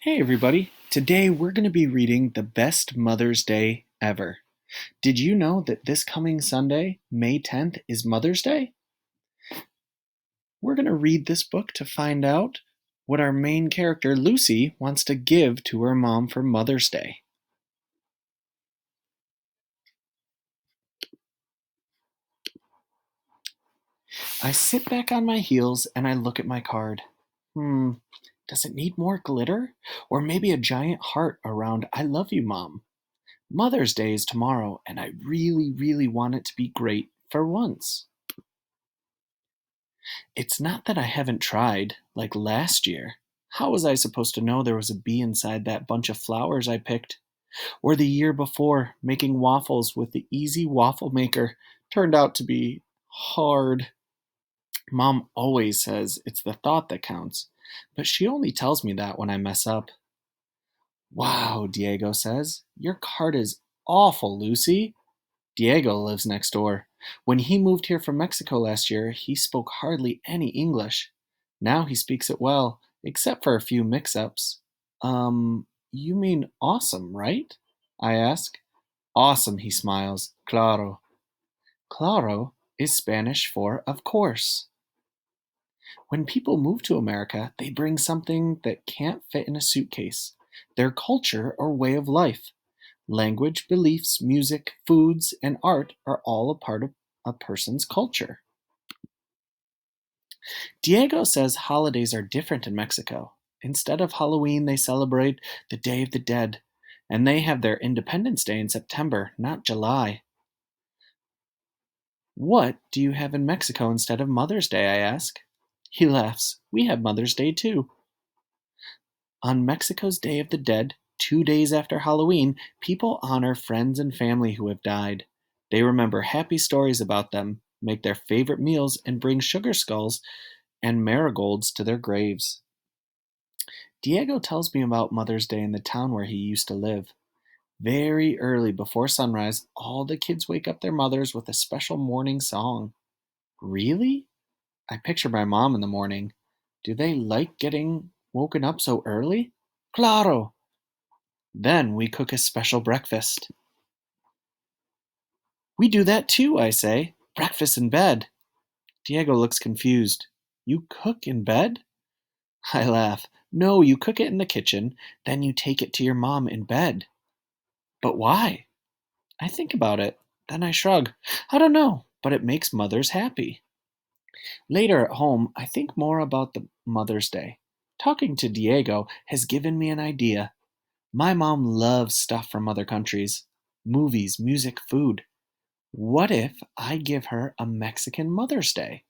Hey everybody, today we're going to be reading The Best Mother's Day Ever. Did you know that this coming Sunday, May 10th, is Mother's Day? We're going to read this book to find out what our main character, Lucy, wants to give to her mom for Mother's Day. I sit back on my heels and I look at my card. Does it need more glitter? Or maybe a giant heart around I love you, Mom? Mother's Day is tomorrow, and I really, really want it to be great for once. It's not that I haven't tried, like last year. How was I supposed to know there was a bee inside that bunch of flowers I picked? Or the year before, making waffles with the easy waffle maker turned out to be hard. Mom always says it's the thought that counts, but she only tells me that when I mess up. Wow, Diego says, your card is awful, Lucy. Diego lives next door. When he moved here from Mexico last year, he spoke hardly any English. Now he speaks it well, except for a few mix-ups. You mean awesome, right? I ask. Awesome, he smiles. Claro. Claro is Spanish for of course. When people move to America, they bring something that can't fit in a suitcase, their culture or way of life. Language, beliefs, music, foods, and art are all a part of a person's culture. Diego says holidays are different in Mexico. Instead of Halloween, they celebrate the Day of the Dead, and they have their Independence Day in September, not July. What do you have in Mexico instead of Mother's Day? I ask. He laughs. We have Mother's Day too. On Mexico's Day of the Dead, 2 days after Halloween, people honor friends and family who have died. They remember happy stories about them, make their favorite meals, and bring sugar skulls and marigolds to their graves. Diego tells me about Mother's Day in the town where he used to live. Very early before sunrise, all the kids wake up their mothers with a special morning song. Really? I picture my mom in the morning. Do they like getting woken up so early? Claro! Then we cook a special breakfast. We do that too, I say. Breakfast in bed. Diego looks confused. You cook in bed? I laugh. No, you cook it in the kitchen, then you take it to your mom in bed. But why? I think about it. Then I shrug. I don't know, but it makes mothers happy. Later at home, I think more about the Mother's Day. Talking to Diego has given me an idea. My mom loves stuff from other countries movies, music, food. What if I give her a Mexican Mother's Day?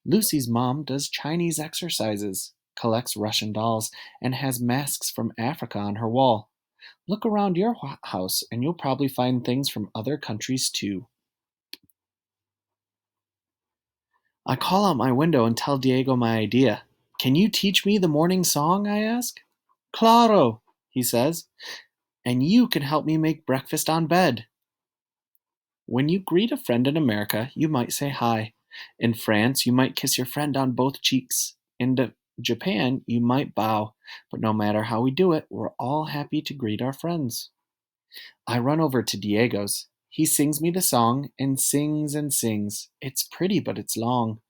Lucy's mom does Chinese exercises, collects Russian dolls, and has masks from Africa on her wall. Look around your house and you'll probably find things from other countries too. I call out my window and tell Diego my idea. Can you teach me the morning song? I ask. Claro, he says, and you can help me make breakfast on bed. When you greet a friend in America, you might say hi. In France, you might kiss your friend on both cheeks. In Japan, you might bow. But no matter how we do it, we're all happy to greet our friends. I run over to Diego's. He sings me the song and sings and sings. It's pretty, but it's long.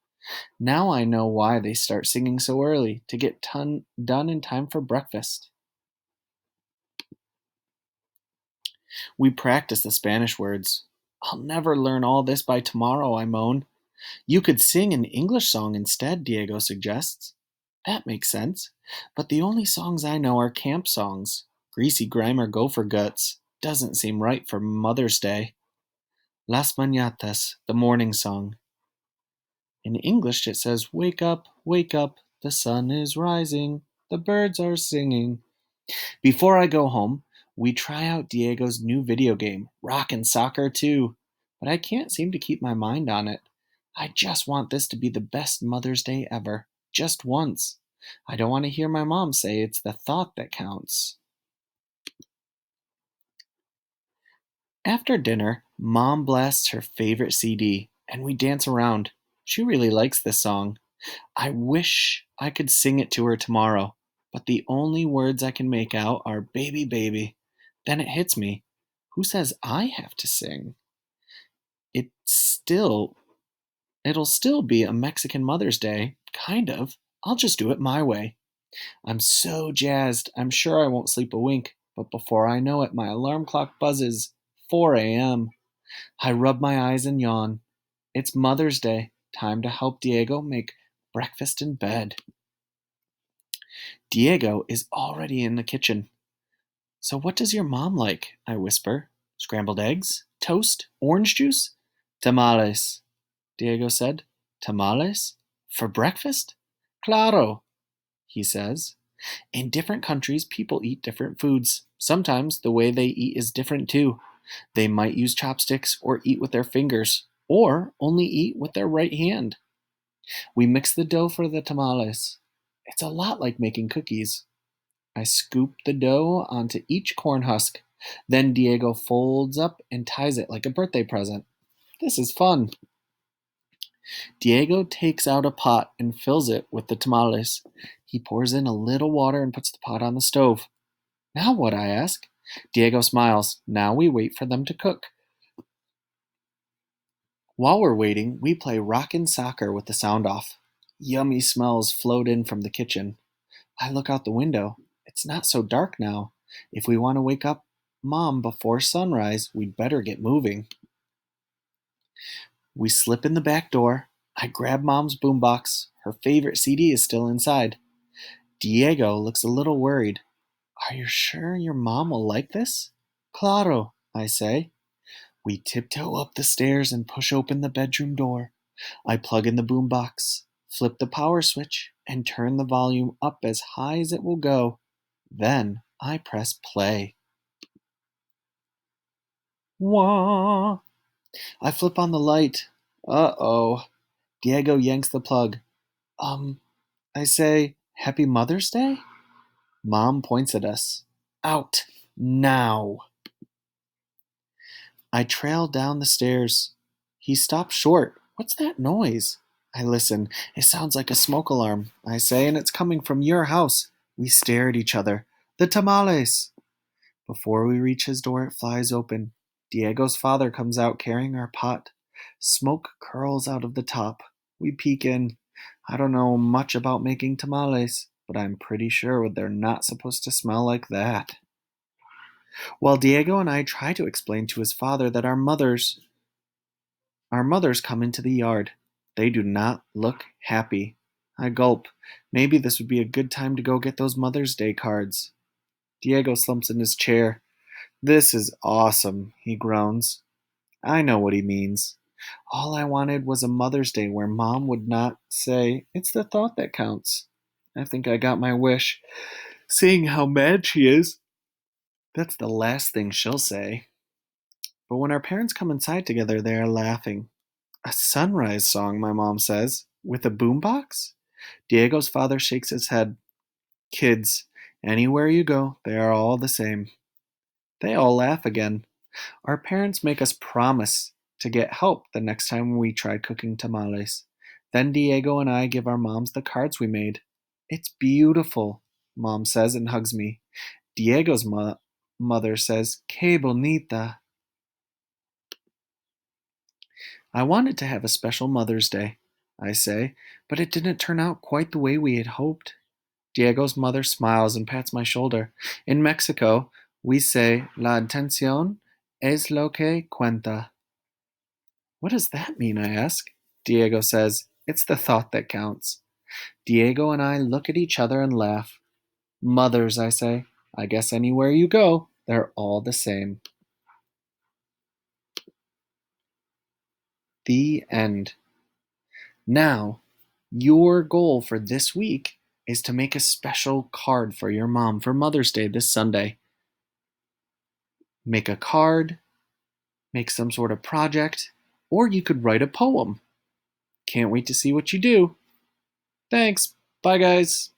Now I know why they start singing so early, to get done in time for breakfast. We practice the Spanish words. I'll never learn all this by tomorrow, I moan. You could sing an English song instead, Diego suggests. That makes sense. But the only songs I know are camp songs. Greasy Grime or Gopher Guts doesn't seem right for Mother's Day. Las Mañatas, the morning song. In English it says, wake up, the sun is rising, the birds are singing. Before I go home, we try out Diego's new video game, Rockin' Soccer 2, but I can't seem to keep my mind on it. I just want this to be the best Mother's Day ever, just once. I don't want to hear my mom say it's the thought that counts. After dinner, Mom blasts her favorite CD, and we dance around. She really likes this song. I wish I could sing it to her tomorrow, but the only words I can make out are baby, baby. Then it hits me. Who says I have to sing? It still It'll still be a Mexican Mother's Day, kind of. I'll just do it my way. I'm so jazzed, I'm sure I won't sleep a wink, but before I know it, my alarm clock buzzes. 4 a.m. I rub my eyes and yawn. It's Mother's Day, time to help Diego make breakfast in bed. Diego is already in the kitchen. So, what does your mom like? I whisper. Scrambled eggs? Toast? Orange juice? Tamales, Diego said. Tamales? For breakfast? Claro, he says. In different countries, people eat different foods. Sometimes the way they eat is different too. They might use chopsticks or eat with their fingers, or only eat with their right hand. We mix the dough for the tamales. It's a lot like making cookies. I scoop the dough onto each corn husk. Then Diego folds up and ties it like a birthday present. This is fun. Diego takes out a pot and fills it with the tamales. He pours in a little water and puts the pot on the stove. Now what? I ask. Diego smiles. Now we wait for them to cook. While we're waiting, we play rockin' soccer with the sound off. Yummy smells float in from the kitchen. I look out the window. It's not so dark now. If we want to wake up Mom before sunrise, we'd better get moving. We slip in the back door. I grab Mom's boombox. Her favorite CD is still inside. Diego looks a little worried. Are you sure your mom will like this? Claro, I say. We tiptoe up the stairs and push open the bedroom door. I plug in the boombox, flip the power switch, and turn the volume up as high as it will go. Then I press play. Wah! I flip on the light. Uh-oh. Diego yanks the plug. I say, Happy Mother's Day? Mom points at us. Out. Now. I trail down the stairs. He stops short. What's that noise? I listen. It sounds like a smoke alarm, I say, and it's coming from your house. We stare at each other. The tamales! Before we reach his door, it flies open. Diego's father comes out carrying our pot. Smoke curls out of the top. We peek in. I don't know much about making tamales, but I'm pretty sure they're not supposed to smell like that. While Diego and I try to explain to his father that our mothers come into the yard. They do not look happy. I gulp. Maybe this would be a good time to go get those Mother's Day cards. Diego slumps in his chair. This is awesome, he groans. I know what he means. All I wanted was a Mother's Day where Mom would not say, it's the thought that counts. I think I got my wish. Seeing how mad she is, that's the last thing she'll say. But when our parents come inside together, they are laughing. A sunrise song, my mom says, with a boombox? Diego's father shakes his head. Kids, anywhere you go, they are all the same. They all laugh again. Our parents make us promise to get help the next time we try cooking tamales. Then Diego and I give our moms the cards we made. It's beautiful, Mom says and hugs me. Diego's mother says, Que bonita. I wanted to have a special Mother's Day, I say, but it didn't turn out quite the way we had hoped. Diego's mother smiles and pats my shoulder. In Mexico, we say, La intención es lo que cuenta. What does that mean? I ask. Diego says, It's the thought that counts. Diego and I look at each other and laugh. Mothers, I say. I guess anywhere you go, they're all the same. The end. Now, your goal for this week is to make a special card for your mom for Mother's Day this Sunday. Make a card, make some sort of project, or you could write a poem. Can't wait to see what you do. Thanks. Bye, guys.